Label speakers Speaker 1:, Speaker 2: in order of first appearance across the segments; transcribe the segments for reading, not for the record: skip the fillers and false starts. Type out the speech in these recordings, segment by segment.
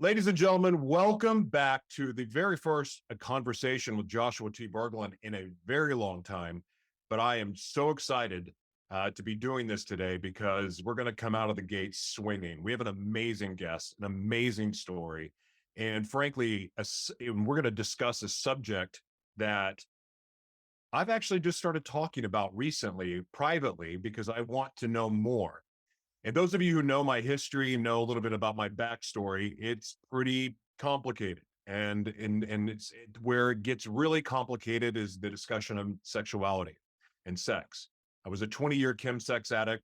Speaker 1: Ladies and gentlemen, welcome back to the very first conversation with Joshua T Berglan in a very long time. But I am so excited to be doing this today because we're going to come out of the gate swinging. We have an amazing guest, an amazing story. And frankly, we're going to discuss a subject that I've actually just started talking about recently, privately, because I want to know more. And those of you who know my history know a little bit about my backstory. It's pretty complicated, and where it gets really complicated is the discussion of sexuality and sex. I was a 20-year chem sex addict.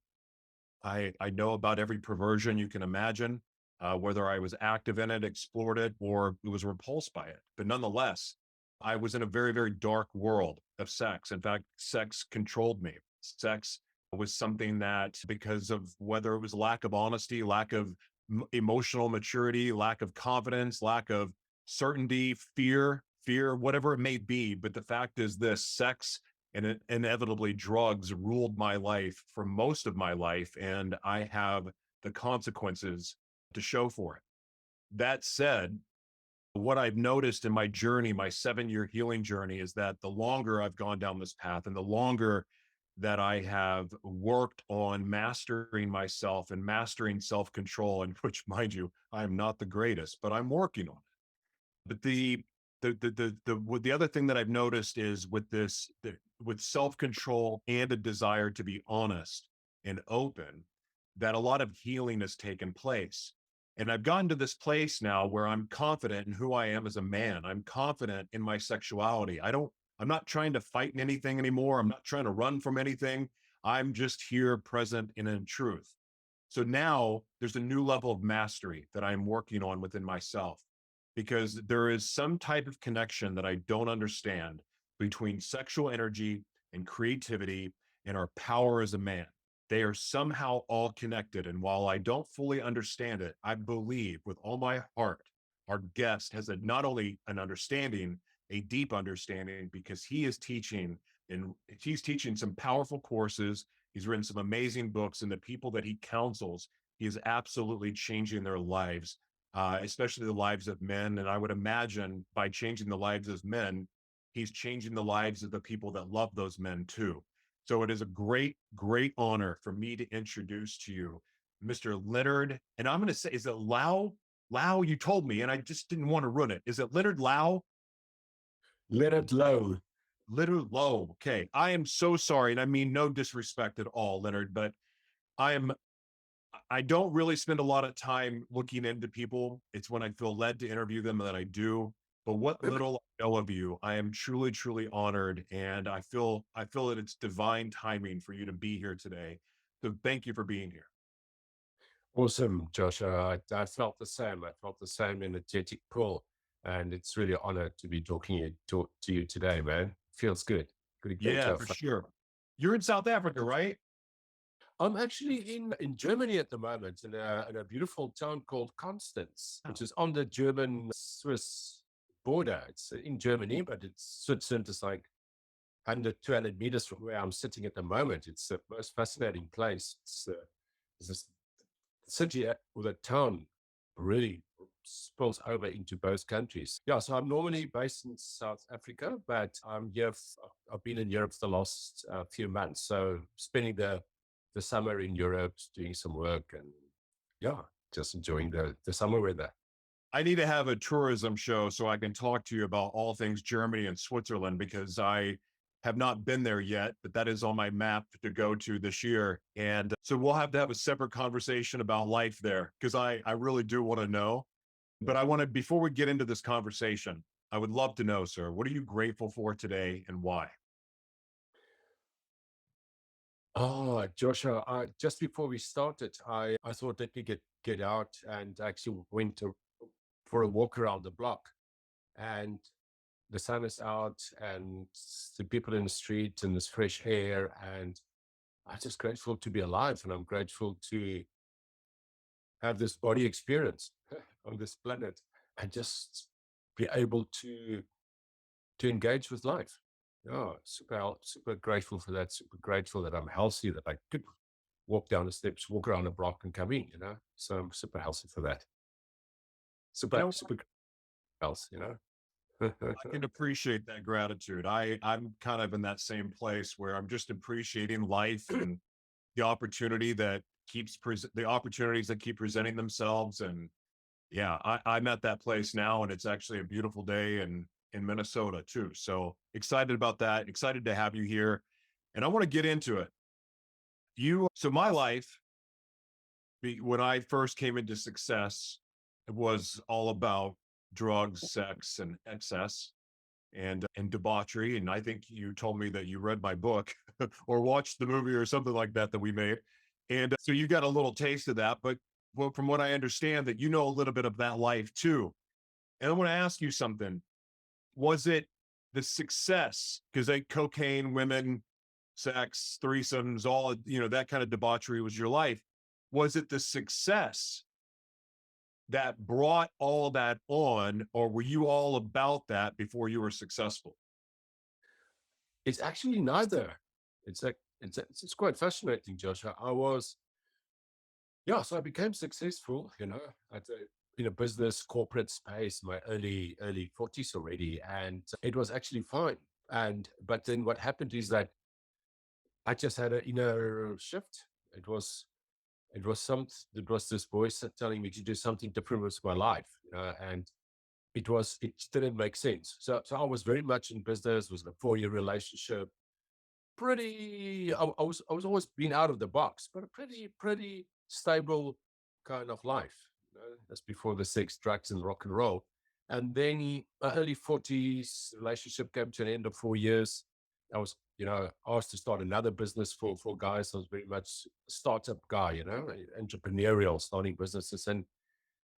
Speaker 1: I know about every perversion you can imagine, whether I was active in it, explored it, or was repulsed by it. But nonetheless, I was in a very, very dark world of sex. In fact, sex controlled me. Sex was something that, because of whether it was lack of honesty, lack of emotional maturity, lack of confidence, lack of certainty, fear, whatever it may be. But the fact is this: sex and inevitably drugs ruled my life for most of my life, and I have the consequences to show for it. That said, what I've noticed in my journey, my 7-year healing journey, is that the longer I've gone down this path and the longer that I have worked on mastering myself and mastering self-control, and which, mind you, I'm not the greatest, but I'm working on it. But the other thing that I've noticed is with self-control and a desire to be honest and open, that a lot of healing has taken place. And I've gotten to this place now where I'm confident in who I am as a man. I'm confident in my sexuality. I'm not trying to fight in anything anymore. I'm not trying to run from anything. I'm just here present and in truth. So now there's a new level of mastery that I'm working on within myself, because there is some type of connection that I don't understand between sexual energy and creativity and our power as a man. They are somehow all connected. And while I don't fully understand it, I believe with all my heart, our guest has not only an understanding, a deep understanding, because he is teaching, and he's teaching some powerful courses. He's written some amazing books, and the people that he counsels, he is absolutely changing their lives, especially the lives of men. And I would imagine by changing the lives of men, he's changing the lives of the people that love those men too. So it is a great, great honor for me to introduce to you Mr. Lenerd, and I'm going to say, is it Louw? Louw, you told me, and I just didn't want to ruin it. Is it Lenerd Louw?
Speaker 2: Lenerd Louw.
Speaker 1: Lenerd Louw. Okay. I am so sorry. And I mean, no disrespect at all, Lenerd, but I am, I don't really spend a lot of time looking into people. It's when I feel led to interview them that I do. But what little I know of you, I am truly, truly honored. And I feel that it's divine timing for you to be here today. So thank you for being here.
Speaker 2: Awesome, Joshua. I felt the same. I felt the same energetic pull. And it's really an honor to be to you today, man. Feels good. Great to
Speaker 1: Yeah,
Speaker 2: have
Speaker 1: for
Speaker 2: fun.
Speaker 1: sure. You're in South Africa, right?
Speaker 2: I'm actually in Germany at the moment, in a beautiful town called Constance, which is on the German-Swiss border. It's in Germany, but it's Switzerland is like 100, 200 meters from where I'm sitting at the moment. It's the most fascinating place. It's this city or the town really spills over into both countries. Yeah, so I'm normally based in South Africa, but I've been in Europe for the last few months. So spending the summer in Europe, doing some work, and yeah, just enjoying the summer weather.
Speaker 1: I need to have a tourism show so I can talk to you about all things Germany and Switzerland, because I have not been there yet, but that is on my map to go to this year. And so we'll have to have a separate conversation about life there, because I really do want to know. But I want to, before we get into this conversation, I would love to know, sir, what are you grateful for today and why?
Speaker 2: Oh, Joshua, just before we started, I thought let me get out and actually for a walk around the block. And the sun is out and the people in the street and this fresh air. And I'm just grateful to be alive. And I'm grateful to have this body experience on this planet and just be able to engage with life. Yeah, super grateful for that. Super grateful that I'm healthy, that I could walk down the steps, walk around the block and come in, you know. So I'm super healthy for that.
Speaker 1: You
Speaker 2: super,
Speaker 1: know,
Speaker 2: super else, you know.
Speaker 1: I can appreciate that gratitude. I'm kind of in that same place where I'm just appreciating life and the opportunity that the opportunities that keep presenting themselves. And yeah, I'm at that place now, and it's actually a beautiful day in Minnesota too. So excited about that. Excited to have you here, and I want to get into it. So my life, when I first came into success, it was all about drugs, sex, and excess, and debauchery. And I think you told me that you read my book or watched the movie or something like that that we made, and so you got a little taste of that. But well, from what I understand, that you know a little bit of that life too. And I want to ask you something. Was it the success? Because they cocaine, women, sex, threesomes, all that kind of debauchery was your life. Was it the success that brought all that on, or were you all about that before you were successful?
Speaker 2: It's actually neither. It's quite fascinating, Joshua. So I became successful, at in a business corporate space, my early 40s already, and it was actually fine. But then what happened is that I just had an inner shift. It was it was this voice telling me to do something different with my life, and it didn't make sense. So I was very much in business, was in a 4-year relationship, I was always been out of the box, but a pretty stable kind of life. That's before the sex, drugs, and rock and roll. And then my early 40s relationship came to an end of 4 years. I was, asked to start another business for guys. I was very much a startup guy, entrepreneurial, starting businesses. And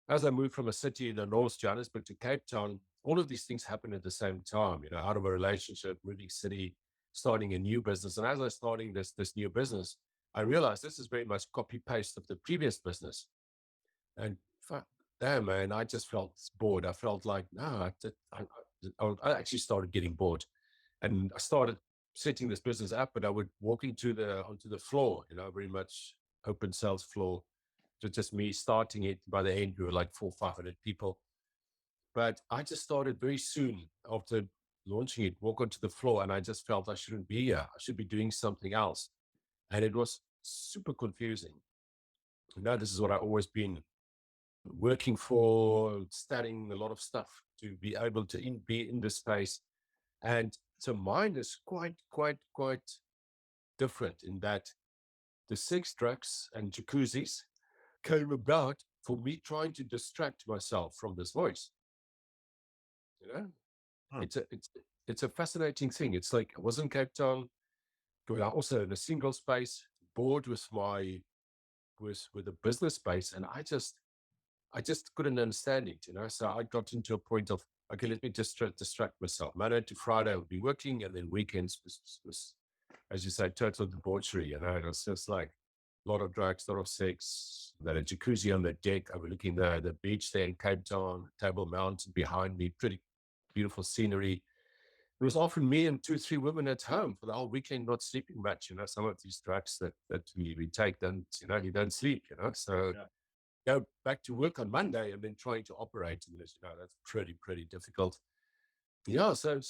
Speaker 2: as I moved from a city in the North, Johannesburg, to Cape Town, all of these things happened at the same time, out of a relationship, moving city, starting a new business. And as I was starting this new business, I realized this is very much copy paste of the previous business. And damn, man, I just felt bored. I felt like, no, I actually started getting bored. And I started setting this business up, but I would walk onto the floor, very much open sales floor. So just me starting it. By the end, we were like 400-500 people. But I just started very soon after launching it, walk onto the floor, and I just felt I shouldn't be here. I should be doing something else. And it was super confusing. This is what I've always been working for, studying a lot of stuff to be able to be in this space. And so mine is quite different in that the sex, drugs, and jacuzzis came about for me trying to distract myself from this voice. You know,
Speaker 1: Hmm.
Speaker 2: it's a fascinating thing. It's like I was in Cape Town, going out also in a single space, bored with with the business space, and I just couldn't understand it. So I got into a point of, okay, let me just distract myself. Monday to Friday I would be working, and then weekends was as you say, total debauchery. It was just like a lot of drugs, a lot of sex. Then a jacuzzi on the deck overlooking the beach there in Cape Town, Table Mountain behind me, pretty beautiful scenery. It was often me and 2 or 3 women at home for the whole weekend, not sleeping much. Some of these drugs that we take, don't, you don't sleep, So
Speaker 1: Yeah.
Speaker 2: go back to work on Monday and then trying to operate. And that's pretty difficult. Yeah. So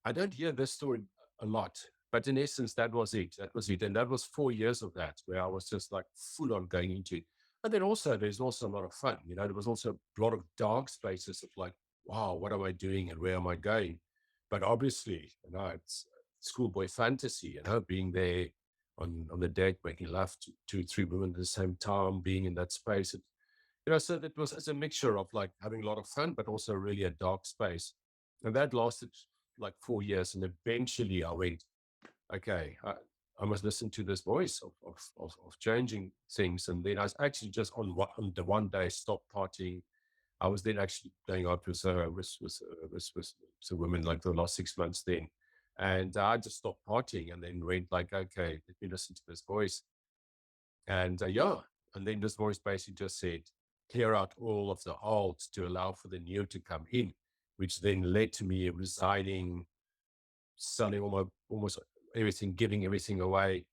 Speaker 2: I don't hear this story a lot, but in essence, that was it. That was it. And that was 4 years of that, where I was just like full on going into it. And then also, there's also a lot of fun. There was also a lot of dark spaces of like, wow, what am I doing and where am I going? But obviously, it's schoolboy fantasy, being there on the deck, making love to 2 or 3 women at the same time, being in that space. So that was as a mixture of like having a lot of fun, but also really a dark space. And that lasted like 4 years. And eventually I went, okay, I must listen to this voice of changing things. And then I was actually just on the one day stop partying. I was then actually going out with some women like the last 6 months then. And I just stopped partying and then went like, okay, let me listen to this voice. And and then this voice basically just said, clear out all of the old to allow for the new to come in, which then led to me resigning, selling almost everything, giving everything away,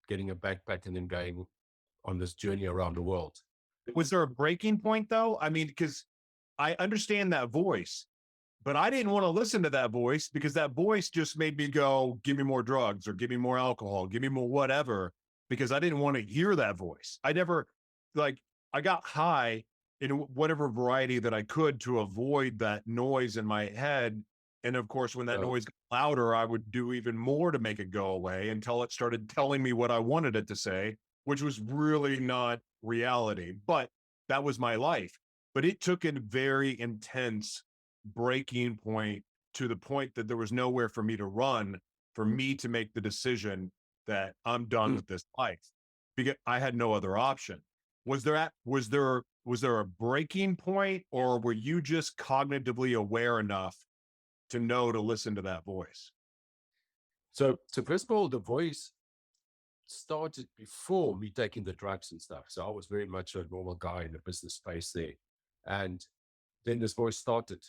Speaker 2: getting a backpack, and then going on this journey around the world.
Speaker 1: Was there a breaking point though? I mean, because I understand that voice, but I didn't want to listen to that voice because that voice just made me go, give me more drugs or give me more alcohol, give me more whatever, because I didn't want to hear that voice. I never, like, I got high in whatever variety that I could to avoid that noise in my head. And of course, when that
Speaker 2: So,
Speaker 1: noise got louder, I would do even more to make it go away until it started telling me what I wanted it to say, which was really not reality. But that was my life. But it took a very intense breaking point to the point that there was nowhere for me to run, for me to make the decision that I'm done with this life because I had no other option. Was there a breaking point, or were you just cognitively aware enough to know to listen to that voice?
Speaker 2: so first of all, the voice started before me taking the drugs and stuff. So I was very much a normal guy in the business space there. And then this voice started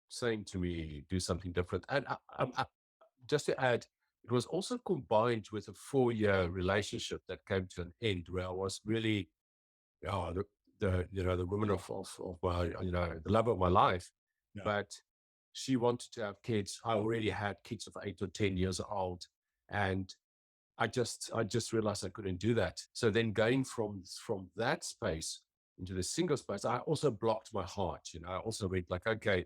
Speaker 2: saying to me, do something different. And just to add, it was also combined with a 4-year relationship that came to an end where I was really, oh, the woman of my, the love of my life.
Speaker 1: Yeah.
Speaker 2: But she wanted to have kids. I already had kids of 8 or 10 years old. And I just realized I couldn't do that. So then going from that space into the single space, I also blocked my heart. I also went like, okay,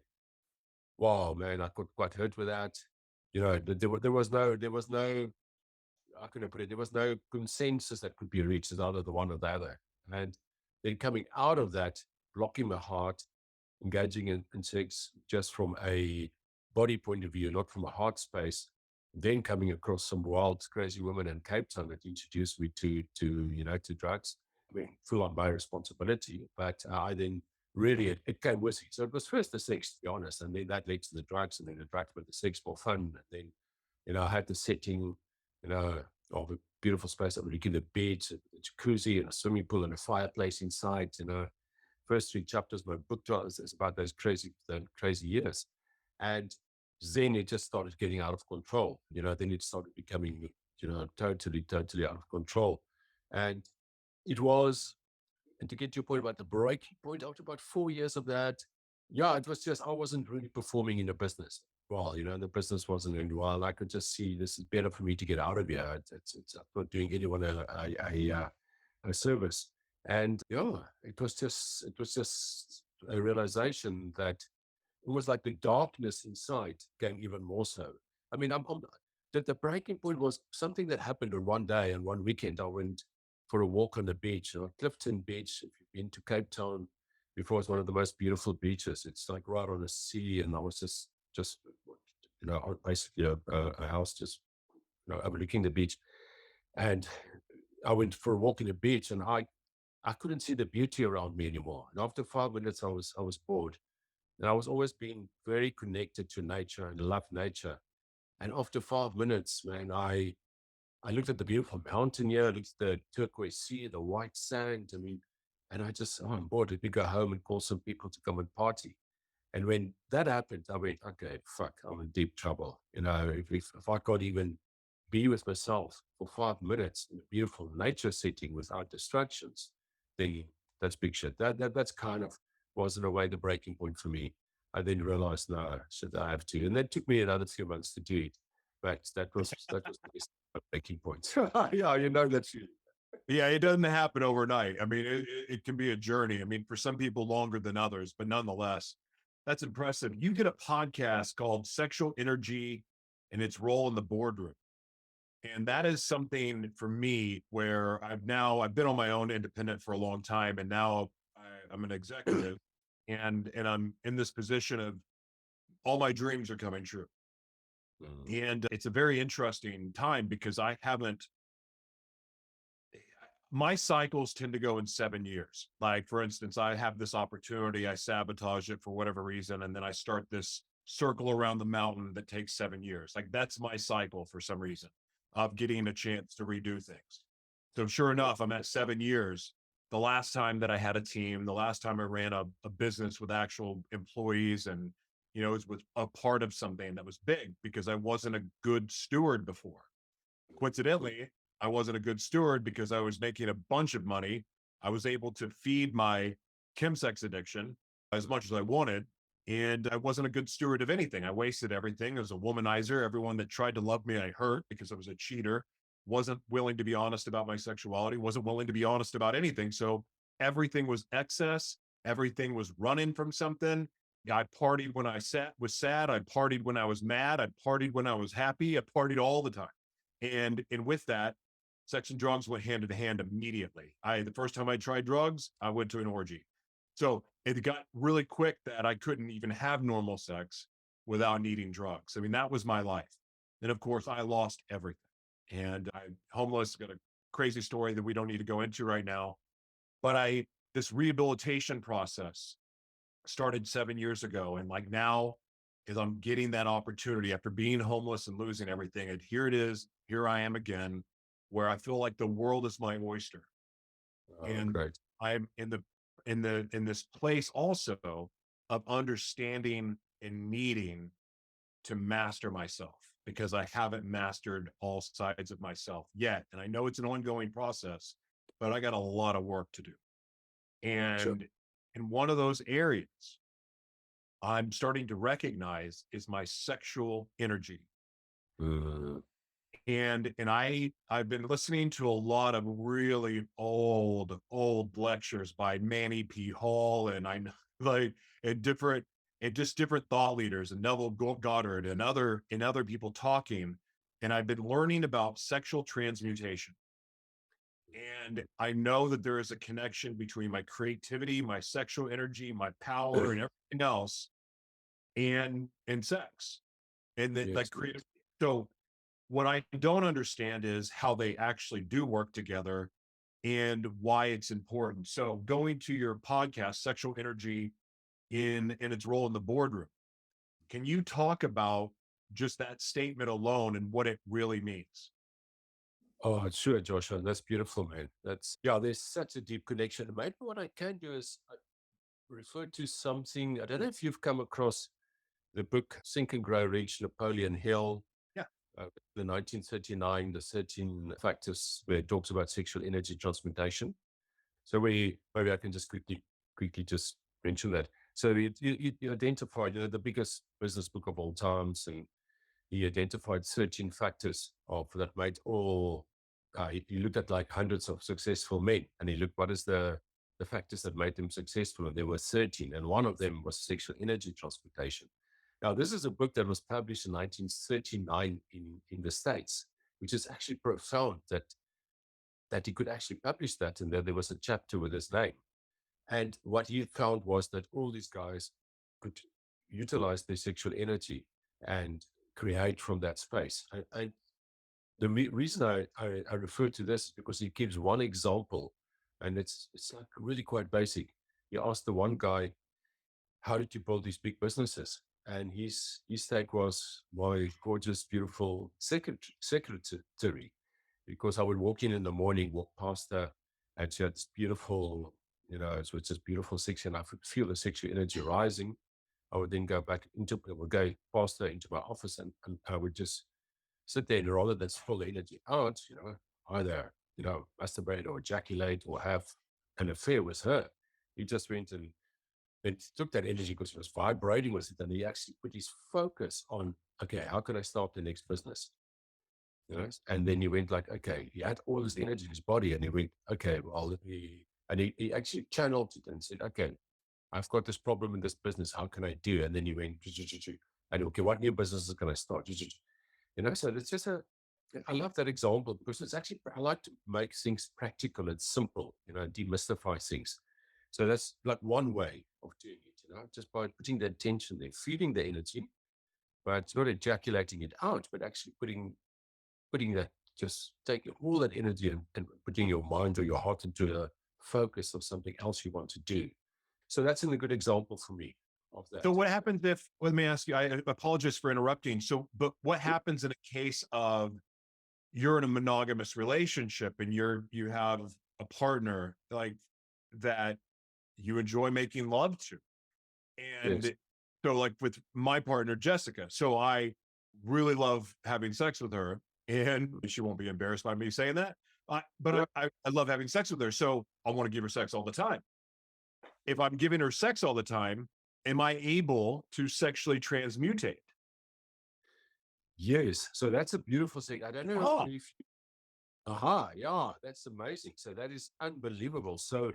Speaker 2: wow, man, I got quite hurt with that. There was no, how can I put it? There was no consensus that could be reached as either the one or the other. And then coming out of that, blocking my heart, engaging in sex just from a body point of view, not from a heart space, then coming across some wild, crazy women in Cape Town that introduced me to drugs. I mean, full on my responsibility, but I then really, it came with it. So it was first the sex, to be honest, and then that led to the drugs, and then the drugs with the sex for fun. And then, I had the setting, of a beautiful space that would give the bed, a jacuzzi, and a swimming pool, and a fireplace inside. First 3 chapters of my book is about those crazy years. And then it just started getting out of control. Then it started becoming, totally out of control. And it was, and to get to your point about the breaking point, after about 4 years of that, yeah, it was just, I wasn't really performing in the business. Well, the business wasn't doing well. I could just see this is better for me to get out of here. I'm not doing anyone a service. And yeah, it was just a realization that it was like the darkness inside came even more so. I mean, the breaking point was something that happened on one day and one weekend. I went for a walk on the beach, Clifton Beach. If you've been to Cape Town before, it's one of the most beautiful beaches. It's like right on the sea, and I was just basically a house just overlooking the beach, and I went for a walk in the beach, and I couldn't see the beauty around me anymore. And after 5 minutes, I was bored. And I was always being very connected to nature and love nature. And after 5 minutes, man, I looked at the beautiful mountain here, I looked at the turquoise sea, the white sand. I mean, and I'm bored. Let me go home and call some people to come and party. And when that happened, I went, okay, fuck, I'm in deep trouble. If I can't even be with myself for 5 minutes in a beautiful nature setting without distractions, then that's big shit. That's kind of was in a way the breaking point for me. I then realized, no, should I have to? And that took me another 2 months to do it. But that was the best breaking point. Yeah, that's you.
Speaker 1: Yeah, it doesn't happen overnight. I mean, it can be a journey. I mean, for some people longer than others, but nonetheless, that's impressive. You did a podcast called Sexual Energy and Its Role in the Boardroom. And that is something for me where I've been on my own independent for a long time, and now I'm an executive, and I'm in this position of all my dreams are coming true.
Speaker 2: Mm.
Speaker 1: And it's a very interesting time because my cycles tend to go in 7 years. Like, for instance, I have this opportunity, I sabotage it for whatever reason, and then I start this circle around the mountain that takes 7 years. Like, that's my cycle for some reason of getting a chance to redo things. So, sure enough, I'm at 7 years. The last time that I had a team, the last time I ran a business with actual employees, and it was a part of something that was big because I wasn't a good steward before. Coincidentally, I wasn't a good steward because I was making a bunch of money I was able to feed my chemsex addiction as much as I wanted. And I wasn't a good steward of anything. I wasted everything. I was a womanizer. Everyone that tried to love me, I hurt because I was a cheater, wasn't willing to be honest about my sexuality, wasn't willing to be honest about anything. So everything was excess. Everything was running from something. I partied when was sad. I partied when I was mad. I partied when I was happy. I partied all the time. And with that, sex and drugs went hand in hand immediately. The first time I tried drugs, I went to an orgy. So it got really quick that I couldn't even have normal sex without needing drugs. I mean, that was my life. And of course, I lost everything. And I'm homeless, got a crazy story that we don't need to go into right now. But this rehabilitation process started 7 years ago. And like now, is I'm getting that opportunity after being homeless and losing everything. And here it is. Here I am again, where I feel like the world is my oyster.
Speaker 2: Oh,
Speaker 1: And
Speaker 2: great.
Speaker 1: I'm in this place also of understanding and needing to master myself because I haven't mastered all sides of myself yet. And I know it's an ongoing process, but I got a lot of work to do.
Speaker 2: Sure.
Speaker 1: And in one of those areas, I'm starting to recognize is my sexual energy.
Speaker 2: Uh,
Speaker 1: And I've been listening to a lot of really old lectures by Manny P. Hall, and I know like and just different thought leaders and Neville Goddard and other people talking. And I've been learning about sexual transmutation. And I know that there is a connection between my creativity, my sexual energy, my power, and everything else, and sex. And that
Speaker 2: yes.
Speaker 1: like creative. So what I don't understand is how they actually do work together and why it's important. So going to your podcast, Sexual Energy in its role in the boardroom, can you talk about just that statement alone and what it really means?
Speaker 2: Oh, sure, Joshua. That's beautiful, man. Yeah, there's such a deep connection. Maybe what I can do is refer to something. I don't know if you've come across the book Think and Grow Rich, Napoleon Hill,
Speaker 1: Yeah.
Speaker 2: the 1939, the 13 factors, where it talks about sexual energy transmutation. So maybe I can just quickly just mention that. So you identified, the biggest business book of all times, and he identified 13 factors that made all. He looked at like hundreds of successful men, and he looked what is the factors that made them successful, and there were 13, and one of them was sexual energy transmutation. Now, this is a book that was published in 1939 in the States, which is actually profound that he could actually publish that, and that there was a chapter with his name. And what he found was that all these guys could utilize their sexual energy and create from that space. Reason I refer to this is because he gives one example, and it's like really quite basic. He asked the one guy, "How did you build these big businesses?" And his take was, "My gorgeous, beautiful secretary." Because I would walk in the morning, walk past her, and she had this beautiful, so it's this beautiful section. I could feel the sexual energy rising. I would then go would go past her into my office, and I would just sit there, and rather than pull the energy out, either, masturbate or ejaculate or have an affair with her. He just went and took that energy because he was vibrating with it, and he actually put his focus on, okay, how can I start the next business? And then he went like, okay, he had all this energy in his body, and he went, okay, well, and he actually channeled it and said, okay, I've got this problem in this business. How can I do? And then he went, and okay, what new businesses can I start? So it's just I love that example because it's actually, I like to make things practical and simple, demystify things. So that's like one way of doing it, just by putting the attention there, feeding the energy, but not ejaculating it out, but actually putting that, just taking all that energy and putting your mind or your heart into a focus of something else you want to do. So that's a good example for me of
Speaker 1: So
Speaker 2: that.
Speaker 1: what happens if, let me ask you, I apologize for interrupting. So, but what happens in a case of you're in a monogamous relationship and you have a partner like that you enjoy making love to?
Speaker 2: Yes.
Speaker 1: And so like with my partner, Jessica, so I really love having sex with her and she won't be embarrassed by me saying that. I love having sex with her, so I want to give her sex all the time. If I'm giving her sex all the time, am I able to sexually transmutate?
Speaker 2: Yes. So that's a beautiful thing. I don't know
Speaker 1: Oh,
Speaker 2: if aha, yeah, that's amazing. So that is unbelievable. So,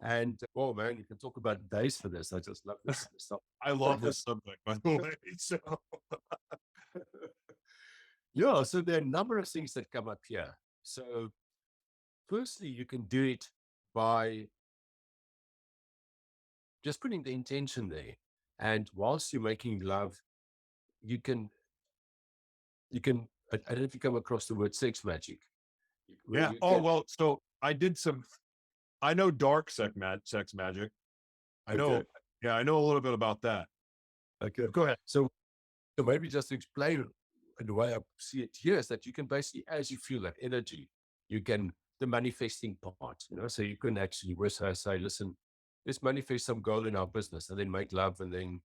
Speaker 2: and oh man, you can talk about days for this. I just love this stuff.
Speaker 1: I love this subject, by the way. So,
Speaker 2: Yeah, so there are a number of things that come up here. So, firstly, you can do it by just putting the intention there. And whilst you're making love, you can, I don't know if you come across the word sex magic, where
Speaker 1: yeah.
Speaker 2: you
Speaker 1: Oh
Speaker 2: can,
Speaker 1: well. So I did some. I know dark sex magic. I
Speaker 2: okay,
Speaker 1: know. Yeah, I know a little bit about that.
Speaker 2: okay.
Speaker 1: Go ahead.
Speaker 2: So maybe just to explain the way I see it here is that you can basically, as you feel that energy, you can, the manifesting part, so you can actually, where I say, listen, let's manifest some goal in our business and then make love and then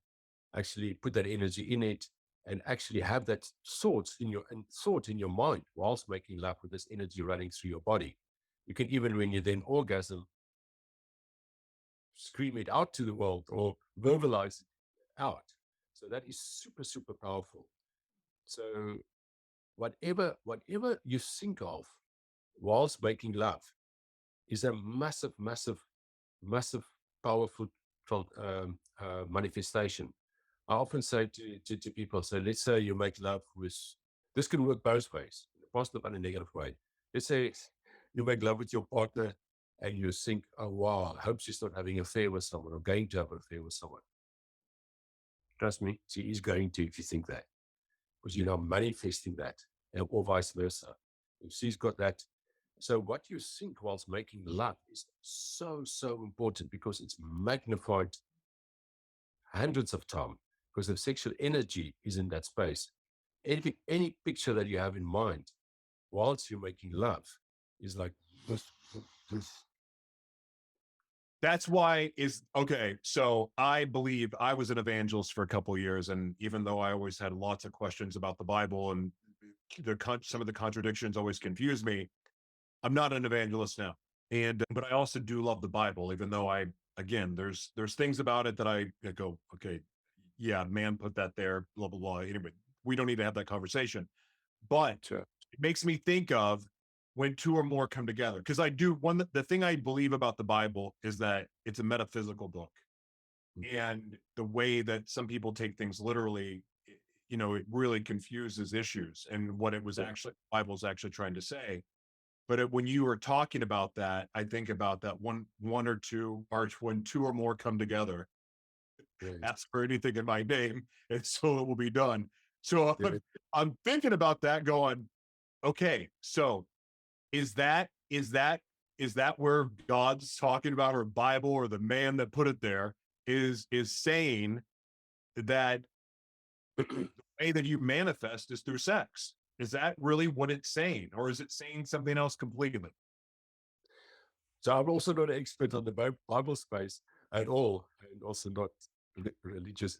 Speaker 2: actually put that energy in it and actually have that thought in your mind whilst making love with this energy running through your body. You can even, when you then orgasm, scream it out to the world or verbalize it out. So that is super, super powerful. So whatever you think of whilst making love is a massive, massive, massive, powerful manifestation. I often say to people, so let's say you make love with, this can work both ways, in a positive and a negative way. Let's say you make love with your partner and you think, oh, wow, I hope she's not having an affair with someone or going to have an affair with someone. Trust me, she is going to if you think that, because you're now manifesting that, or vice versa. If she's got that. So what you think whilst making love is so, so important because it's magnified hundreds of times because the sexual energy is in that space. Any picture that you have in mind whilst you're making love is like this.
Speaker 1: That's why is okay. So I believe I was an evangelist for a couple of years, and even though I always had lots of questions about the Bible and some of the contradictions always confused me, I'm not an evangelist now. And but I also do love the Bible, even though I again there's things about it that I go, okay, yeah, man put that there, blah blah blah. Anyway, we don't need to have that conversation. But
Speaker 2: Sure.
Speaker 1: it makes me think of when two or more come together. Because I do the thing I believe about the Bible is that it's a metaphysical book. And the way that some people take things literally, it really confuses issues and what it was
Speaker 2: Yeah.
Speaker 1: actually the Bible's actually trying to say. But when you were talking about that, I think about that one or two, or when two or more come together,
Speaker 2: Right.
Speaker 1: ask for anything in my name, and so it will be done. So
Speaker 2: Yeah.
Speaker 1: I'm thinking about that, going, okay, so is that is that is that where God's talking about, or Bible, or the man that put it there is saying that the way that you manifest is through sex? Is that really what it's saying, or is it saying something else completely?
Speaker 2: So I'm also not an expert on the Bible space at all, and also not religious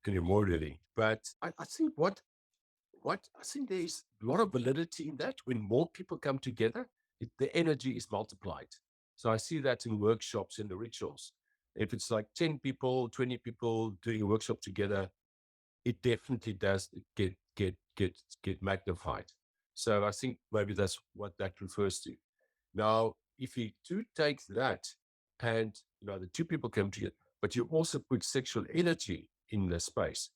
Speaker 2: anymore, really. But I think what I think there is a lot of validity in that. When more people come together, the energy is multiplied. So I see that in workshops, in the rituals. If it's like 10 people, 20 people doing a workshop together, it definitely does get magnified. So I think maybe that's what that refers to. Now, if you do take that and the two people come together, but you also put sexual energy in the space,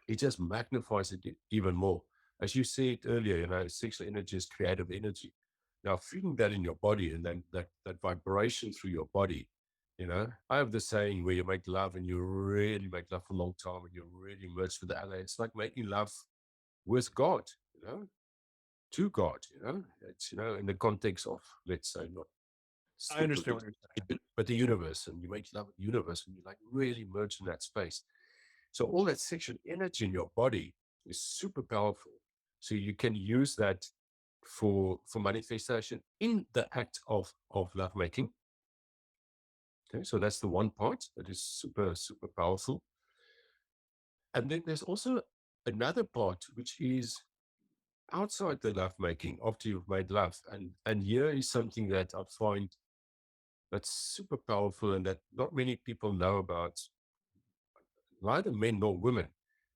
Speaker 2: it just magnifies it even more. As you said earlier, sexual energy is creative energy. Now, feeling that in your body and then that vibration through your body, I have the saying where you make love and you really make love for a long time and you're really merged with the other. It's like making love with God, to God, It's, in the context of, let's say, not
Speaker 1: I understand what
Speaker 2: spirituality,
Speaker 1: you're saying.
Speaker 2: but the universe, and you make love with the universe and you like really merge in that space. So all that sexual energy in your body is super powerful. So you can use that for manifestation in the act of lovemaking. Okay, so that's the one part that is super, super powerful. And then there's also another part, which is outside the love making, after you've made love. And here is something that I find that's super powerful and that not many people know about, neither men nor women.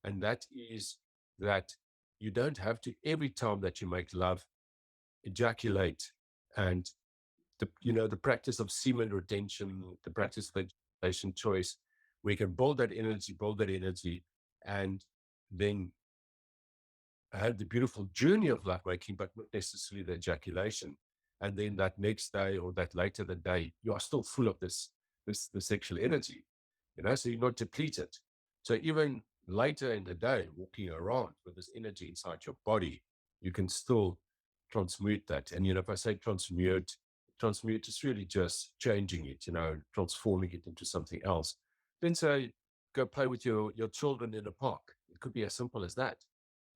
Speaker 2: And that is that you don't have to, every time that you make love, ejaculate. And the practice of semen retention, the practice of ejaculation choice, we can build that energy, and then had the beautiful journey of lovemaking, but not necessarily the ejaculation. And then that next day or that later the day, you are still full of the sexual energy, so you're not depleted. So even later in the day, walking around with this energy inside your body, you can still transmute that. And, if I say transmute is really just changing it, transforming it into something else. Then say, go play with your children in a park. It could be as simple as that.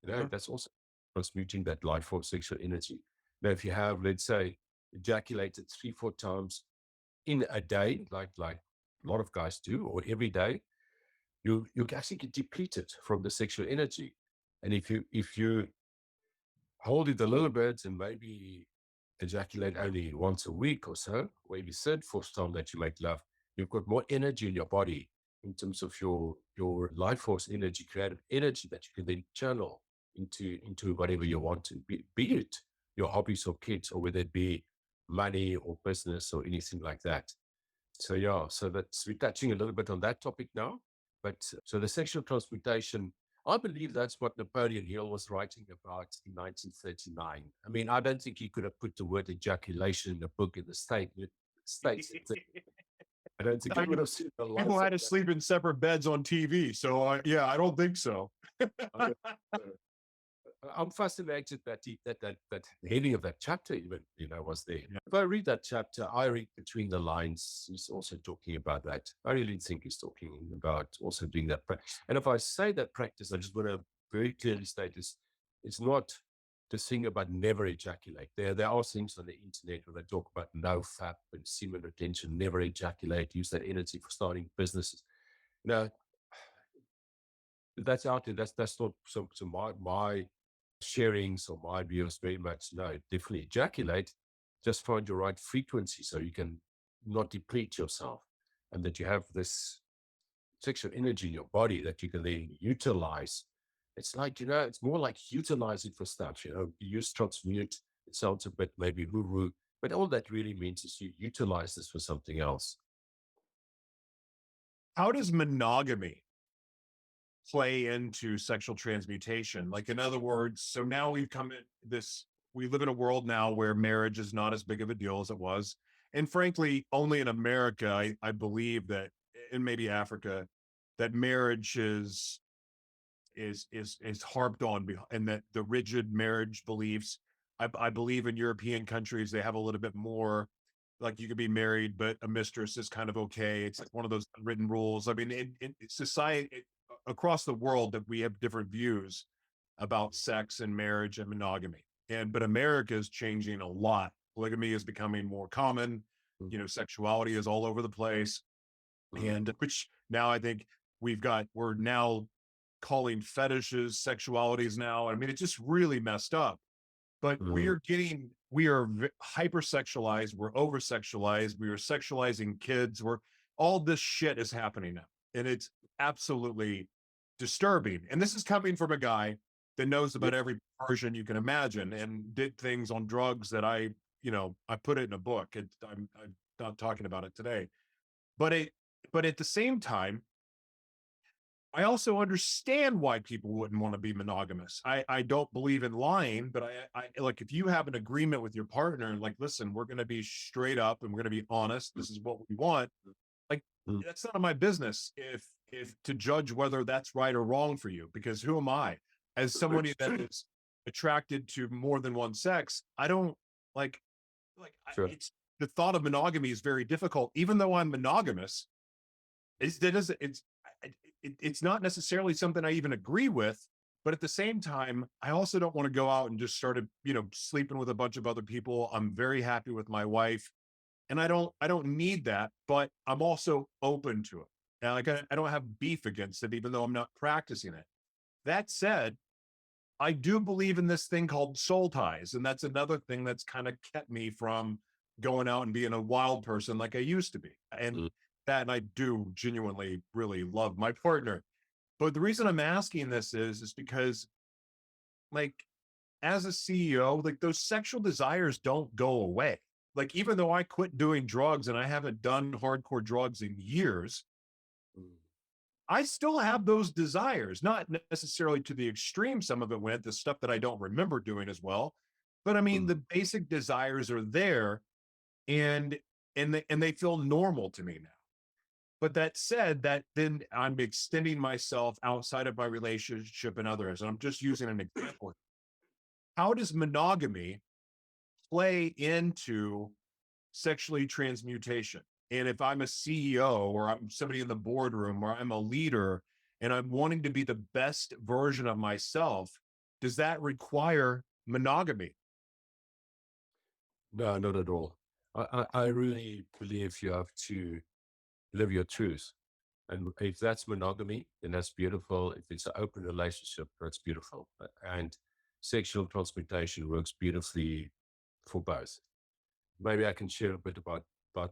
Speaker 1: Yeah.
Speaker 2: That's also transmuting that life force sexual energy. Now, if you have, let's say, ejaculated 3-4 times in a day, like a lot of guys do, or every day, you actually get depleted from the sexual energy. And if you hold it a little bit and maybe ejaculate only once a week or so, or maybe third, fourth time that you make love, you've got more energy in your body in terms of your life force energy, creative energy that you can then channel into whatever you want to be it your hobbies or kids, or whether it be money or business or anything like that. So yeah, so that's, we're touching a little bit on that topic now. But so the sexual transmutation, I believe that's what Napoleon Hill was writing about in 1939. I mean, I don't think he could have put the word ejaculation in a book in the States. I don't think
Speaker 1: I
Speaker 2: he would
Speaker 1: mean,
Speaker 2: have seen the
Speaker 1: people
Speaker 2: life of
Speaker 1: had to
Speaker 2: that.
Speaker 1: sleep in separate beds on TV. So yeah, I don't think so.
Speaker 2: I I'm fascinated that that heading of that chapter even, was there.
Speaker 1: Yeah.
Speaker 2: If I read that chapter, I read between the lines. He's also talking about that. I really think he's talking about also doing that. And if I say that practice, I just want to very clearly state this: it's not the thing about never ejaculate. There are things on the internet where they talk about no fap and semen retention, never ejaculate, use that energy for starting businesses. No, that's out there. That's not so my sharings or my views very much. No, definitely ejaculate. Just find your right frequency so you can not deplete yourself, and that you have this sexual energy in your body that you can then utilize. It's like, it's more like utilizing for stuff. You use transmute. It sounds a bit maybe woo-woo, but all that really means is you utilize this for something else.
Speaker 1: How does monogamy play into sexual transmutation? Like, in other words, so now we've come in this, we live in a world now where marriage is not as big of a deal as it was. And frankly, only in America, I believe that, and maybe Africa, that marriage is harped on, and that the rigid marriage beliefs. I believe in European countries they have a little bit more, like you could be married, but a mistress is kind of okay. It's like one of those unwritten rules. I mean, in society across the world, that we have different views about sex and marriage and monogamy. But America is changing a lot. Polygamy is becoming more common. Sexuality is all over the place, and which now I think we're now calling fetishes sexualities now. I mean, it's just really messed up. But
Speaker 2: Mhm.
Speaker 1: we are hypersexualized, we're over sexualized, we are sexualizing kids, we're all this shit is happening now. And it's absolutely disturbing. And this is coming from a guy that knows
Speaker 2: Yeah.
Speaker 1: about every version you can imagine and did things on drugs that I put it in a book. I'm not talking about it today. But at the same time, I also understand why people wouldn't want to be monogamous. I don't believe in lying, but I like, if you have an agreement with your partner and like, listen, we're going to be straight up and we're going to be honest. This is what we want. Like,
Speaker 2: Mhm.
Speaker 1: that's none of my business if to judge whether that's right or wrong for you, because who am I as somebody that is attracted to more than one sex? I don't like
Speaker 2: Sure.
Speaker 1: it's the thought of monogamy is very difficult, even though I'm monogamous. It's not necessarily something I even agree with, but at the same time, I also don't want to go out and just start sleeping with a bunch of other people. I'm very happy with my wife, and I don't need that, but I'm also open to it. And like, I don't have beef against it, even though I'm not practicing it. That said, I do believe in this thing called soul ties. And that's another thing that's kind of kept me from going out and being a wild person like I used to be. And
Speaker 2: Mm.
Speaker 1: and I do genuinely really love my partner. But the reason I'm asking this is because, like, as a CEO, like, those sexual desires don't go away. Like, even though I quit doing drugs and I haven't done hardcore drugs in years,
Speaker 2: Mm.
Speaker 1: I still have those desires, not necessarily to the extreme some of it went, the stuff that I don't remember doing as well. But I mean,
Speaker 2: Mm.
Speaker 1: the basic desires are there, and they feel normal to me now. But that said, that then I'm extending myself outside of my relationship and others. And I'm just using an example. How does monogamy play into sexually transmutation? And if I'm a CEO or I'm somebody in the boardroom or I'm a leader and I'm wanting to be the best version of myself, does that require monogamy?
Speaker 2: No, not at all. I really believe you have to live your truth. And if that's monogamy, then that's beautiful. If it's an open relationship, that's beautiful. And sexual transmutation works beautifully for both. Maybe I can share a bit about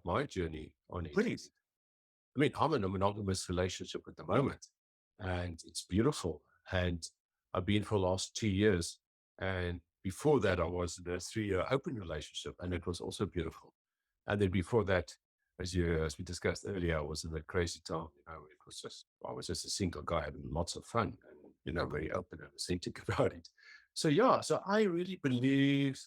Speaker 2: my journey on it.
Speaker 1: Please.
Speaker 2: I mean, I'm in a monogamous relationship at the moment, and it's beautiful. And I've been for the last 2 years. And before that, I was in a 3-year open relationship, and it was also beautiful. And then before that, as we discussed earlier, I was in a crazy time. I was just a single guy having lots of fun and, very open and authentic about it. So, yeah, so I really believe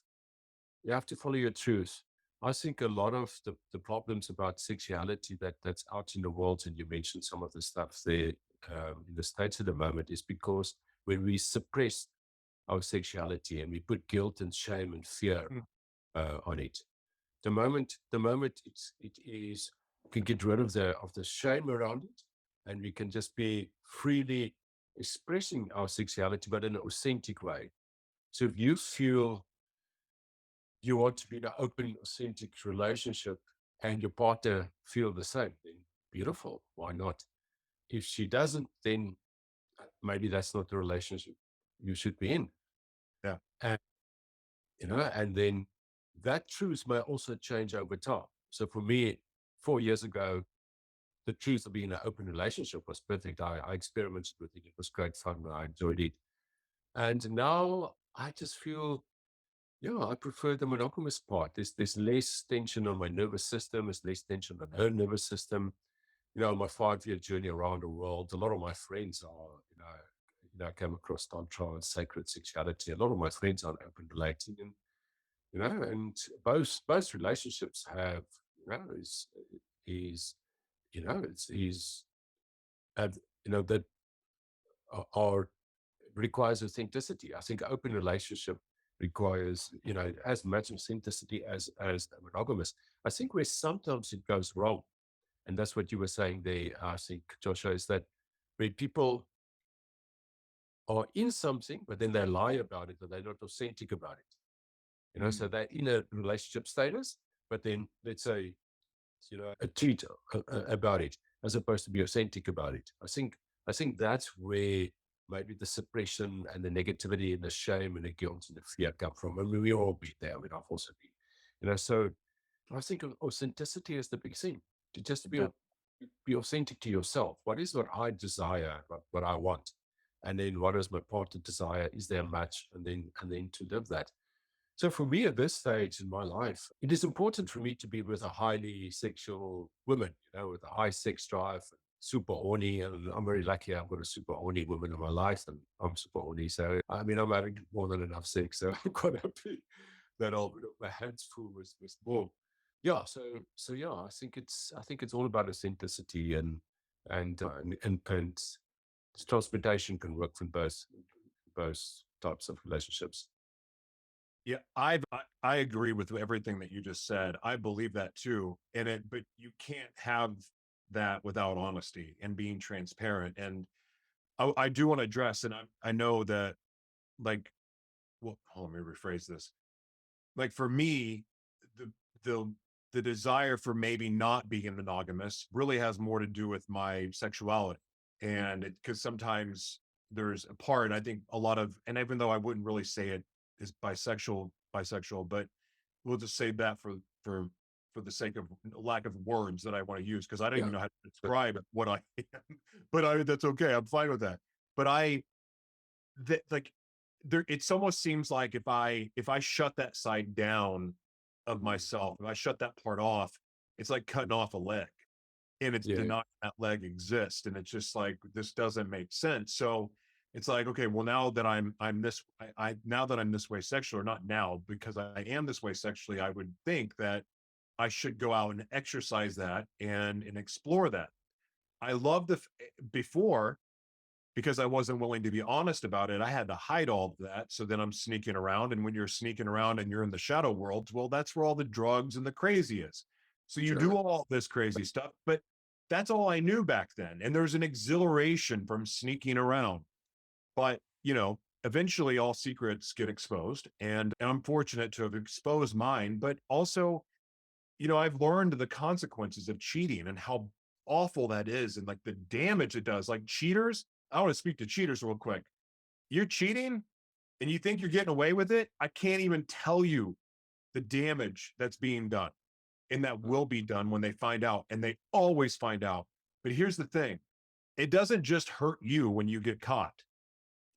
Speaker 2: you have to follow your truth. I think a lot of the problems about sexuality that's out in the world, and you mentioned some of the stuff there in the States at the moment, is because when we suppress our sexuality and we put guilt and shame and fear
Speaker 1: Mm.
Speaker 2: on it, the moment it is, we can get rid of the shame around it, and we can just be freely expressing our sexuality, but in an authentic way. So if you feel you want to be in an open, authentic relationship and your partner feel the same, then beautiful. Why not? If she doesn't, then maybe that's not the relationship you should be in.
Speaker 1: Yeah.
Speaker 2: And, and then that truth may also change over time. So for me, 4 years ago, the truth of being in an open relationship was perfect. I experimented with it. It was great fun. I enjoyed it. And now I just feel, yeah, I prefer the monogamous part. There's less tension on my nervous system. There's less tension on her nervous system. My 5-year journey around the world, a lot of my friends are, came across tantra and sacred sexuality. A lot of my friends are open relating, and both relationships have, is is have, that are requires authenticity. I think open relationship requires, as much authenticity as monogamous. I think where sometimes it goes wrong, and that's what you were saying there, I think, Joshua, is that when people are in something, but then they lie about it, or they're not authentic about it.
Speaker 1: Mm.
Speaker 2: So they're in a relationship status, but then let's say, a cheat about it, as opposed to be authentic about it. I think that's where maybe the suppression and the negativity and the shame and the guilt and the fear come from. I mean, we all be there. I mean, I've also been, so I think authenticity is the big thing. To just
Speaker 1: Yeah.
Speaker 2: be authentic to yourself. What I desire, what I want, and then what does my partner desire? Is there a match? And then to live that. So for me at this stage in my life, it is important for me to be with a highly sexual woman, with a high sex drive, super horny. And I'm very lucky I've got a super horny woman in my life, and I'm super horny. So, I mean, I'm having more than enough sex. So I'm quite happy that my hands full with more. Yeah. So yeah, I think it's all about authenticity and transportation can work from both types of relationships.
Speaker 1: Yeah, I agree with everything that you just said. I believe that too. But you can't have that without honesty and being transparent. And I do want to address, and I know that, like, well, let me rephrase this. Like, for me, the the the desire for maybe not being monogamous really has more to do with my sexuality, and because sometimes there's a part, I think a lot of, and even though I wouldn't really say it is bisexual, but we'll just say that for the sake of lack of words that I want to use, because I don't
Speaker 2: Yeah.
Speaker 1: even know how to
Speaker 2: But
Speaker 1: describe what I am, but that's okay. I'm fine with that. But that like there, it's almost seems like if I shut that side down of myself, if I shut that part off, it's like cutting off a leg, and it's
Speaker 2: yeah,
Speaker 1: denying that leg exists, and it's just like this doesn't make sense. So it's like, okay, well, now that I'm this, now that I'm this way sexually, or not now, because I am this way sexually, I would think that I should go out and exercise that and explore that. I love before, because I wasn't willing to be honest about it, I had to hide all of that. So then I'm sneaking around. And when you're sneaking around and you're in the shadow world, well, that's where all the drugs and the crazy is. So you do
Speaker 2: sure.
Speaker 1: all this crazy stuff, but that's all I knew back then. And there's an exhilaration from sneaking around. But, eventually all secrets get exposed. And I'm fortunate to have exposed mine, but also, I've learned the consequences of cheating and how awful that is and like the damage it does. Like cheaters, I want to speak to cheaters real quick. You're cheating and you think you're getting away with it. I can't even tell you the damage that's being done and that will be done when they find out. And they always find out. But here's the thing, it doesn't just hurt you when you get caught,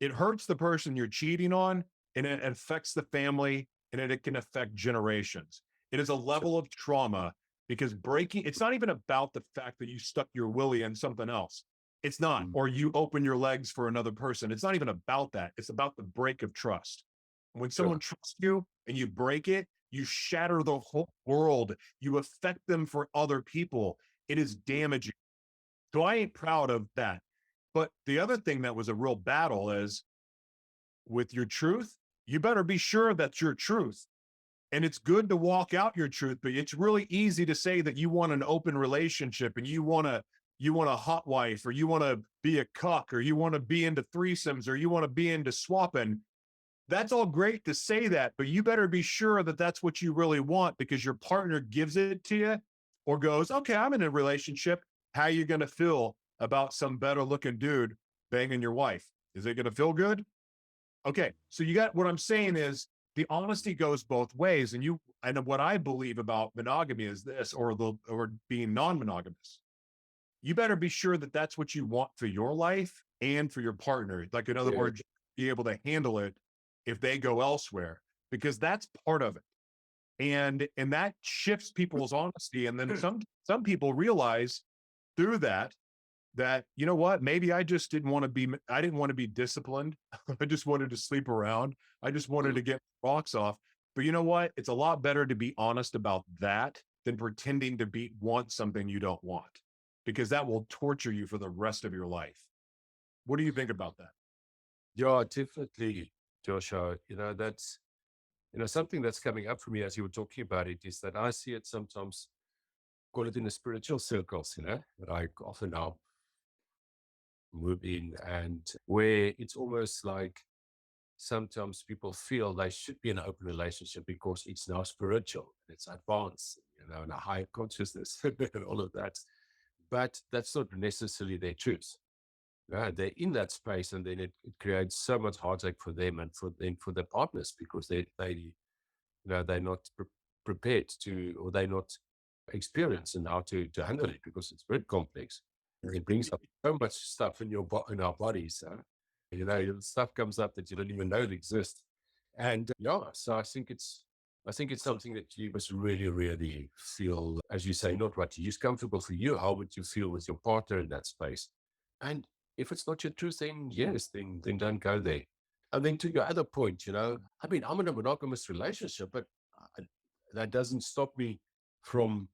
Speaker 1: it hurts the person you're cheating on, and it affects the family, and it can affect generations. It is a
Speaker 2: Sure.
Speaker 1: level of trauma, because breaking, it's not even about the fact that you stuck your willy in something else. It's not,
Speaker 2: Mm,
Speaker 1: or you open your legs for another person. It's not even about that. It's about the break of trust. When someone
Speaker 2: sure.
Speaker 1: trusts you and you break it, you shatter the whole world. You affect them for other people. It is
Speaker 2: Mm,
Speaker 1: damaging. So I ain't proud of that. But the other thing that was a real battle is, with your truth, you better be sure that's your truth. And it's good to walk out your truth, but it's really easy to say that you want an open relationship and you want a hot wife, or you want to be a cuck, or you want to be into threesomes, or you want to be into swapping. That's all great to say that, but you better be sure that that's what you really want, because your partner gives it to you or goes, "Okay, I'm in a relationship." How you going to feel about some better looking dude banging your wife? Is it going to feel good? Okay, so you got, what I'm saying is the honesty goes both ways, and what I believe about monogamy is this, or being non-monogamous. You better be sure that that's what you want for your life and for your partner. Like, in other
Speaker 2: Yeah.
Speaker 1: words, be able to handle it if they go elsewhere, because that's part of it. And that shifts people's honesty. And then some people realize through that, you know what, maybe I didn't want to be disciplined. I just wanted to sleep around. I just wanted
Speaker 2: Mm,
Speaker 1: to get rocks off. But you know what, it's a lot better to be honest about that than pretending to want something you don't want, because that will torture you for the rest of your life. What do you think about that?
Speaker 2: yeah, definitely, Joshua. That's something that's coming up for me as you were talking about it is that I see it sometimes, call it in the spiritual circles, that I often now move in, and where it's almost like sometimes people feel they should be in an open relationship because it's now spiritual, it's advanced, and a higher consciousness and all of that. But that's not necessarily their truth. Yeah, they're in that space, and then it creates so much heartache for them and for their partners because they're not prepared to, or they're not experienced in how to handle it because it's very complex. And it brings up so much stuff in in our bodies. Stuff comes up that you don't even know it exists. And yeah, so I think it's something that you must really, really feel, as you say, not what is comfortable for you. How would you feel with your partner in that space? And if it's not your truth, then yes, then don't go there. And then to your other point, I mean, I'm in a monogamous relationship, but I, that doesn't stop me from,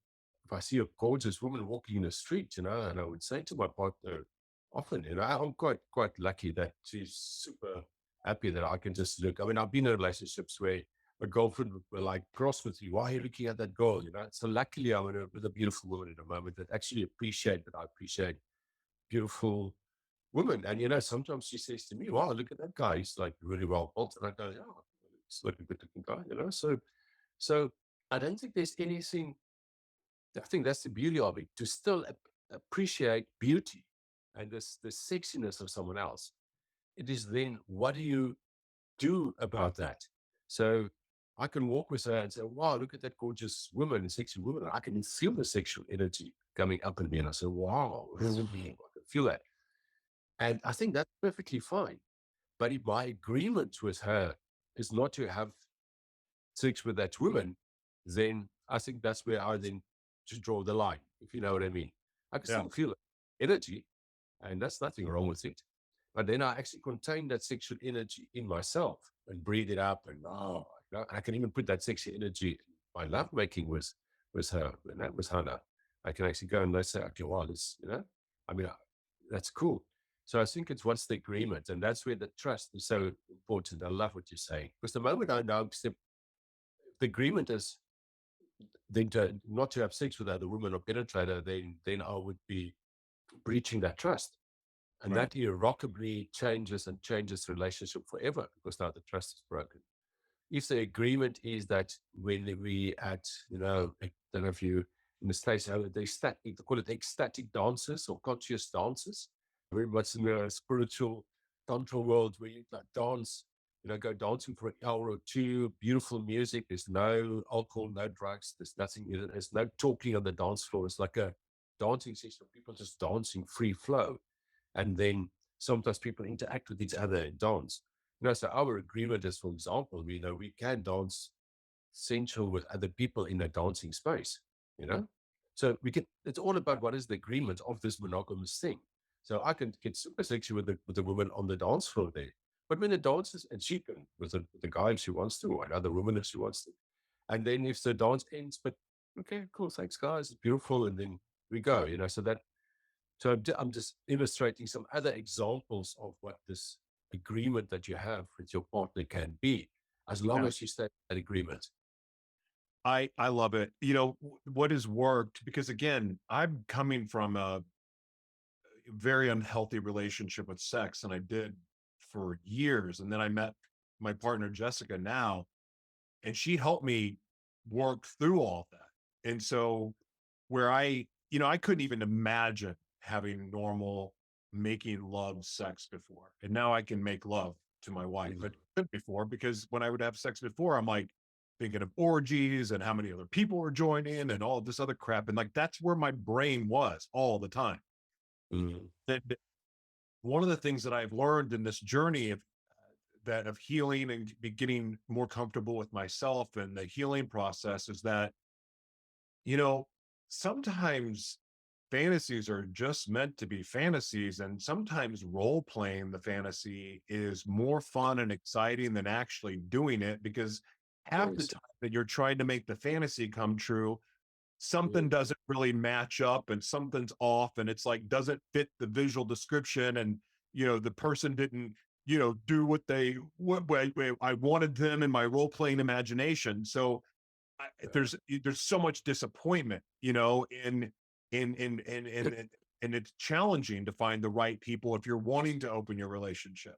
Speaker 2: if I see a gorgeous woman walking in the street, and I would say to my partner often, I'm quite lucky that she's super happy that I can just look. I mean, I've been in relationships where a girlfriend would like cross with you. Why are you looking at that girl? So luckily I'm with a beautiful woman at the moment that actually appreciate that I appreciate beautiful woman. And sometimes she says to me, "Wow, look at that guy. He's like really well built." And I go, "Yeah, he's like a good looking guy." So I don't think there's anything. I think that's the beauty of it, to still appreciate beauty and this the sexiness of someone else. it is then, what do you do about that? So I can walk with her and say, wow, look at that gorgeous woman, sexy woman. I can feel the sexual energy coming up in me. And I say, wow, I can feel that. And I think that's perfectly fine. But if my agreement with her is not to have sex with that woman, then I think that's where I then just draw the line, if you know what I mean. I can
Speaker 1: Yeah.
Speaker 2: still feel energy, and that's nothing wrong with it. But then I actually contain that sexual energy in myself and breathe it up. And I can even put that sexy energy in my lovemaking with her, and that was Hannah. I can actually go and let's say, okay, well, this, I mean, that's cool. So I think it's what's the agreement, and that's where the trust is so important. I love what you're saying, because the moment I know the agreement is then not to have sex with other women or penetrate her, then I would be breaching that trust. And
Speaker 1: Right.
Speaker 2: that irrevocably changes the relationship forever, because now the trust is broken. If the agreement is that when we at, I don't know if you in the States have they call it ecstatic dances or conscious dances, very much in the spiritual tantra world where you like dance, go dancing for an hour or two, beautiful music. There's no alcohol, no drugs, there's nothing, there's no talking on the dance floor. It's like a dancing session of people just dancing free flow. And then sometimes people interact with each other and dance. So our agreement is, for example, we can dance sensual with other people in a dancing space, you know? So it's all about what is the agreement of this monogamous thing. So I can get super sexy with the woman on the dance floor there. But when the dances, and she can with the guy if she wants to, or another woman if she wants to. And then if the dance ends, but okay, cool, thanks guys, it's beautiful, and then we go, so I'm just illustrating some other examples of what this agreement that you have with your partner can be, as long
Speaker 1: Yeah.
Speaker 2: as you stay in that agreement.
Speaker 1: I love it. What has worked, because again, I'm coming from a very unhealthy relationship with sex, and I did for years. And then I met my partner Jessica now, and she helped me work through all of that. And so where I couldn't even imagine having normal making love sex before. And now I can make love to my wife,
Speaker 2: Mhm.
Speaker 1: but couldn't before, because when I would have sex before, I'm like thinking of orgies and how many other people were joining and all of this other crap. And like, that's where my brain was all the time.
Speaker 2: Mhm.
Speaker 1: And one of the things that I've learned in this journey of healing and getting more comfortable with myself and the healing process is that, you know, sometimes fantasies are just meant to be fantasies. And sometimes role playing the fantasy is more fun and exciting than actually doing it, because half the
Speaker 2: Yes.
Speaker 1: time that you're trying to make the fantasy come true, something
Speaker 2: Mhm.
Speaker 1: doesn't really match up and something's off, and it's like doesn't fit the visual description. And the person didn't do what I wanted them in my role playing imagination. So there's so much disappointment, and it's challenging to find the right people if you're wanting to open your relationship.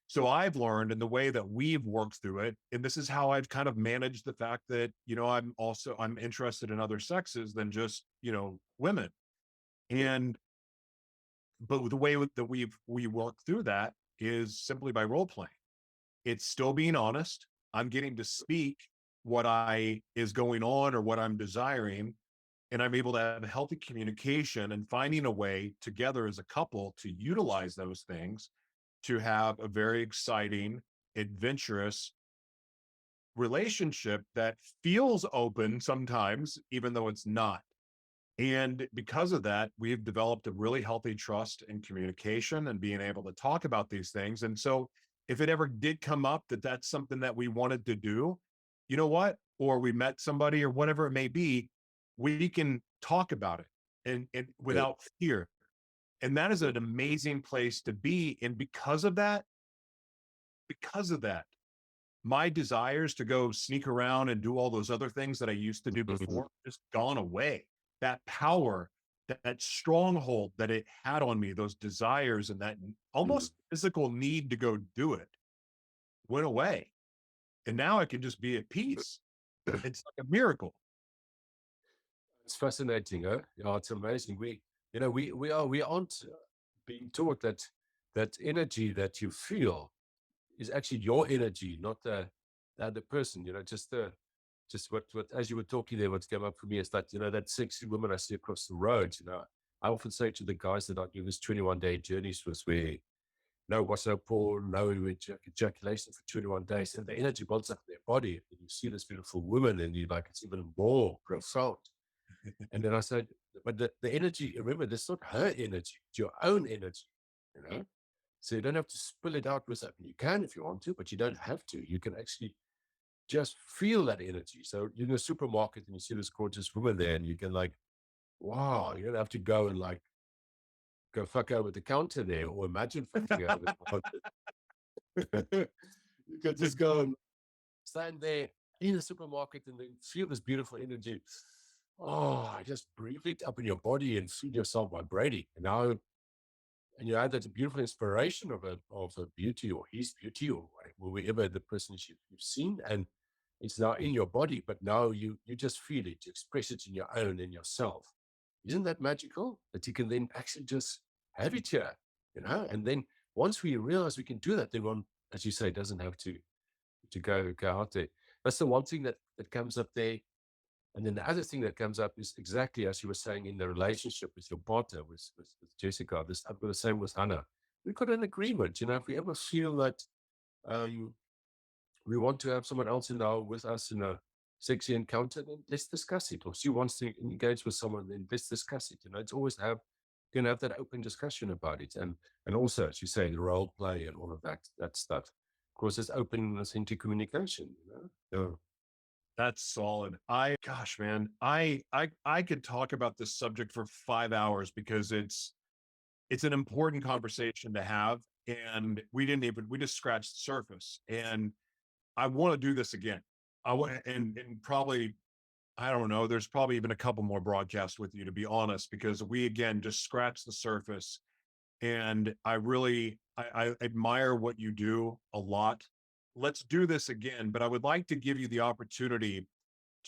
Speaker 1: So I've learned, in the way that we've worked through it, and this is how I've kind of managed the fact that, I'm interested in other sexes than just, women. And but the way that we work through that is simply by role playing. It's still being honest. I'm getting to speak what I is going on or what I'm desiring, and I'm able to have healthy communication and finding a way together as a couple to utilize those things to have a very exciting, adventurous relationship that feels open sometimes, even though it's not. And because of that, we've developed a really healthy trust and communication and being able to talk about these things. And so, if it ever did come up that that's something that we wanted to do, you know what? Or we met somebody or whatever it may be, we can talk about it and
Speaker 2: Uh,
Speaker 1: without fear. And that is an amazing place to be. And because of that, my desires to go sneak around and do all those other things that I used to do
Speaker 2: mhm.
Speaker 1: before just gone away. That power, that stronghold that it had on me, those desires and that
Speaker 2: Mhm.
Speaker 1: almost physical need to go do it went away. And now I can just be at peace. It's like a miracle.
Speaker 2: It's fascinating, huh? Yeah, it's amazing. We aren't being taught that that energy that you feel is actually your energy, not the other person. Just what as you were talking there, what came up for me is that that sexy woman I see across the road. I often say to the guys that I do this 21-day journeys with, where no what's no porn, no ejaculation for 21 days, and the energy builds up in their body, and you see this beautiful woman, and you're like, it's even more profound. And then I said, but the energy, remember, that's not her energy, it's your own energy, you know. So you don't have to spill it out with something. You can if you want to, but you don't have to. You can actually just feel that energy. So you're in a supermarket and you see this gorgeous woman there, and you can like, wow, you don't have to go and like go fuck over the counter there, or imagine fucking over the counter. You can just go and stand there in the supermarket and then feel this beautiful energy. Oh, just breathe it up in your body and feel yourself vibrating. And that's a beautiful inspiration of a beauty, or his beauty, or whoever the person is you've seen, and it's now in your body. But now you just feel it, you express it in yourself. Isn't that magical? That you can then actually just have it here, And then once we realize we can do that, then one, as you say, doesn't have to go out there. That's the one thing that comes up there. And then the other thing that comes up is exactly as you were saying in the relationship with your partner, with Jessica. I've got the same with Hannah. We've got an agreement. If we ever feel that um, we want to have someone else with us in a sexy encounter, then let's discuss it. Or she wants to engage with someone, then let's discuss it. It's always have that open discussion about it. And also, as you say, the role play and all of that stuff. Of course, there's openness into communication. Yeah.
Speaker 1: That's solid. Gosh, man, I could talk about this subject for 5 hours because it's an important conversation to have, and we just scratched the surface. And I want to do this again. I want and probably I don't know. There's probably even a couple more broadcasts with you, to be honest, because we again just scratched the surface. And I admire what you do a lot. Let's do this again, but I would like to give you the opportunity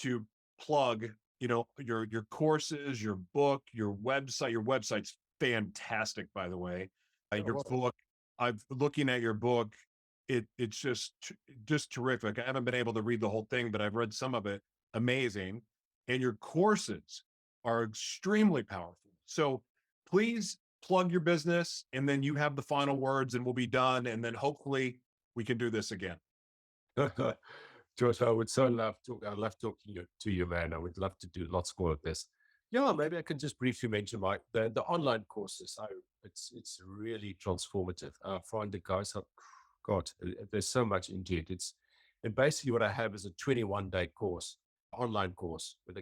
Speaker 1: to plug, your courses, your book, your website. Your website's fantastic, by the way.
Speaker 2: Oh,
Speaker 1: Your
Speaker 2: well,
Speaker 1: book, I've looking at your book. It's just terrific. I haven't been able to read the whole thing, but I've read some of it. Amazing. And your courses are extremely powerful. So please plug your business, and then you have the final words, and we'll be done. And then hopefully we can do this again.
Speaker 2: Josh, I love talking to you, man. I would love to do lots more of this. Yeah, maybe I can just briefly mention the online courses. It's really transformative. I find the guys have, God, there's so much into it. And basically what I have is a 21-day course, online course, where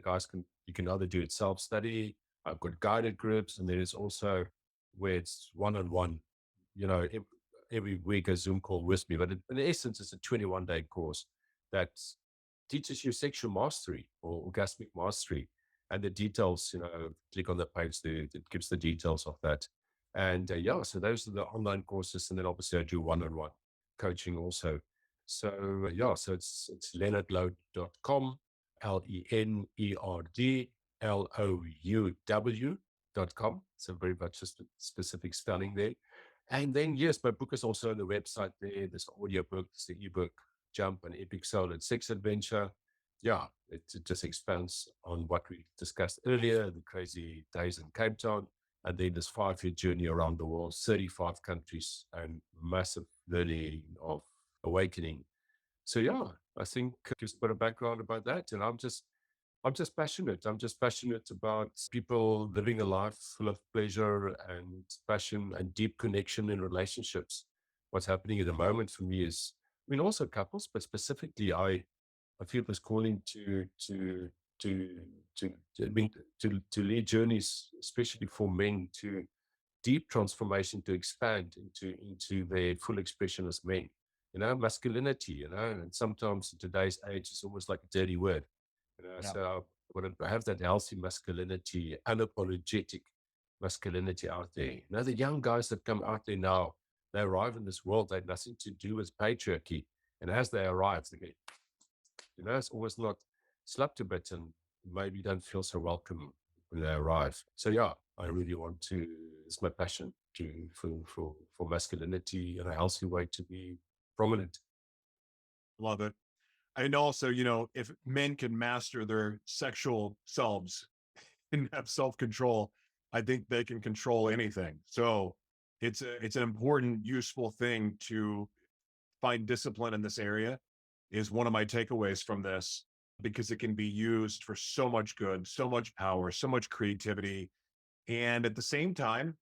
Speaker 2: you can either do it self-study. I've got guided groups, and there is also where it's one-on-one, you know, ev- every week a Zoom call with me. But in essence, it's a 21-day course that teaches you sexual mastery or orgasmic mastery. And the details, click on the page there, it gives the details of that. And yeah, so those are the online courses. And then obviously I do one-on-one coaching also. So yeah, so it's lenerdlouw.com, LenerdLouw.com. So very much just a specific spelling there. And then, yes, my book is also on the website there. There's the audio book, there's the ebook, Jump, an Epic Soul and Sex Adventure. Yeah, it just expands on what we discussed earlier, the crazy days in Cape Town. And then this 5-year journey around the world, 35 countries, and massive learning of awakening. So yeah, I think gives a bit of background about that. And I'm just passionate. I'm just passionate about people living a life full of pleasure and passion and deep connection in relationships. What's happening at the moment for me is, also couples, but specifically, I feel this calling to to I mean, to lead journeys, especially for men, to deep transformation, to expand into their full expression as men. Masculinity. And sometimes in today's age, it's almost like a dirty word.
Speaker 1: Yeah.
Speaker 2: So I want to have that healthy masculinity, unapologetic masculinity out there. The young guys that come out there now, they arrive in this world, they have nothing to do with patriarchy. And as they arrive, they get, it's always not slapped a bit and maybe don't feel so welcome when they arrive. So yeah, I really want to, it's my passion. for masculinity in a healthy way to be prominent.
Speaker 1: Love it. And also, if men can master their sexual selves and have self-control, I think they can control anything. So it's an important, useful thing to find discipline in this area is one of my takeaways from this because it can be used for so much good, so much power, so much creativity. And at the same time,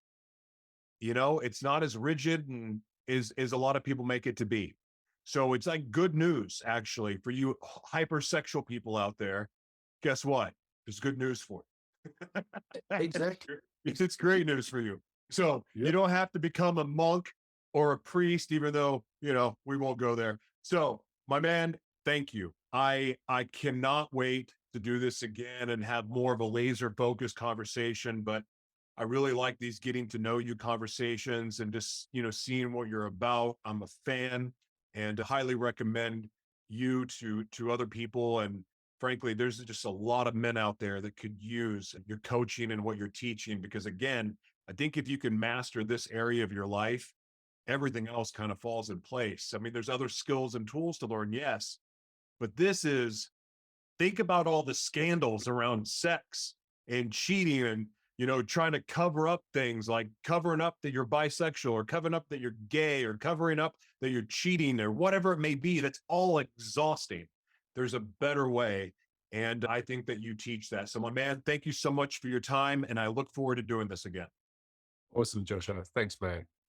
Speaker 1: it's not as rigid and is a lot of people make it to be. So it's like good news actually for you hypersexual people out there. Guess what? There's good news for you.
Speaker 2: Exactly.
Speaker 1: It's great news for you. So you
Speaker 2: Yep.
Speaker 1: don't have to become a monk or a priest, even though, we won't go there. So my man, thank you. I cannot wait to do this again and have more of a laser focused conversation, but I really like these getting to know you conversations and just, seeing what you're about. I'm a fan and highly recommend you to other people. And frankly, there's just a lot of men out there that could use your coaching and what you're teaching. Because again, I think if you can master this area of your life, everything else kind of falls in place. I mean, there's other skills and tools to learn, yes, but this is think about all the scandals around sex and cheating and trying to cover up things like covering up that you're bisexual or covering up that you're gay or covering up that you're cheating or whatever it may be. That's all exhausting. There's a better way, and I think that you teach that. So my man, thank you so much for your time, and I look forward to doing this again.
Speaker 2: Awesome, Joshua. Thanks, man.